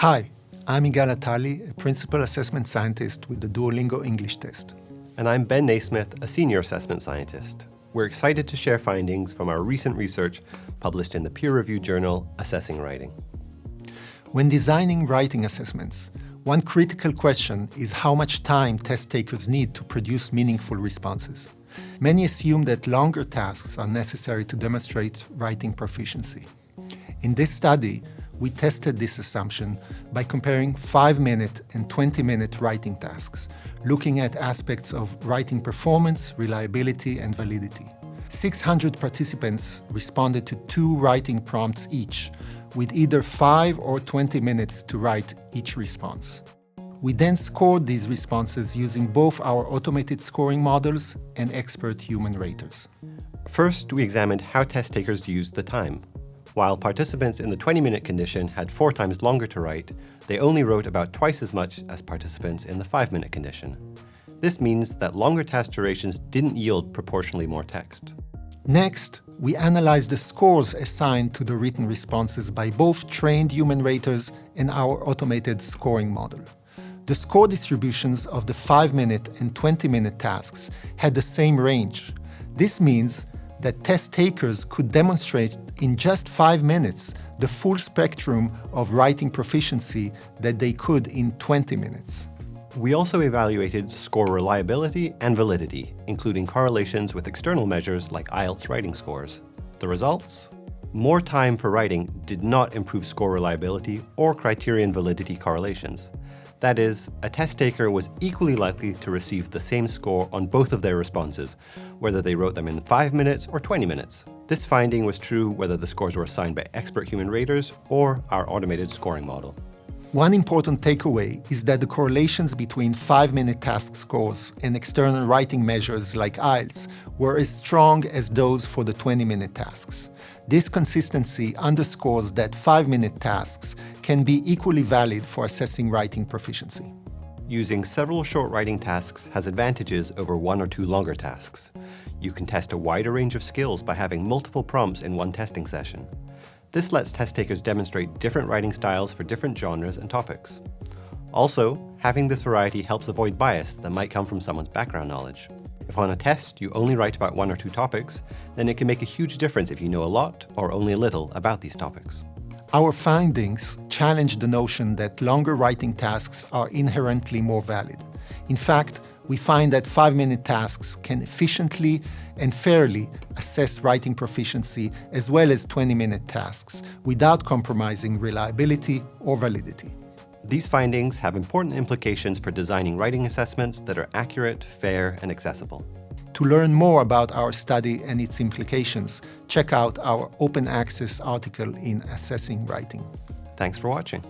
Hi, I'm Igal Atali, a Principal Assessment Scientist with the Duolingo English Test. And I'm Ben Naismith, a Senior Assessment Scientist. We're excited to share findings from our recent research published in the peer-reviewed journal Assessing Writing. When designing writing assessments, one critical question is how much time test takers need to produce meaningful responses. Many assume that longer tasks are necessary to demonstrate writing proficiency. In this study, we tested this assumption by comparing 5-minute and 20-minute writing tasks, looking at aspects of writing performance, reliability, and validity. 600 participants responded to 2 writing prompts each, with either 5 or 20 minutes to write each response. We then scored these responses using both our automated scoring models and expert human raters. First, we examined how test takers used the time. While participants in the 20-minute condition had 4 times longer to write, they only wrote about twice as much as participants in the 5-minute condition. This means that longer task durations didn't yield proportionally more text. Next, we analyzed the scores assigned to the written responses by both trained human raters and our automated scoring model. The score distributions of the 5-minute and 20-minute tasks had the same range. This means that test takers could demonstrate in just 5 minutes the full spectrum of writing proficiency that they could in 20 minutes. We also evaluated score reliability and validity, including correlations with external measures like IELTS writing scores. The results? More time for writing did not improve score reliability or criterion validity correlations. That is, a test taker was equally likely to receive the same score on both of their responses, whether they wrote them in 5 minutes or 20 minutes. This finding was true whether the scores were assigned by expert human raters or our automated scoring model. One important takeaway is that the correlations between 5-minute task scores and external writing measures like IELTS were as strong as those for the 20-minute tasks. This consistency underscores that 5-minute tasks can be equally valid for assessing writing proficiency. Using several short writing tasks has advantages over 1 or 2 longer tasks. You can test a wider range of skills by having multiple prompts in one testing session. This lets test takers demonstrate different writing styles for different genres and topics. Also, having this variety helps avoid bias that might come from someone's background knowledge. If on a test you only write about 1 or 2 topics, then it can make a huge difference if you know a lot or only a little about these topics. Our findings challenge the notion that longer writing tasks are inherently more valid. In fact, we find that 5-minute tasks can efficiently and fairly assess writing proficiency as well as 20-minute tasks without compromising reliability or validity. These findings have important implications for designing writing assessments that are accurate, fair, and accessible. To learn more about our study and its implications, check out our open access article in Assessing Writing. Thanks for watching.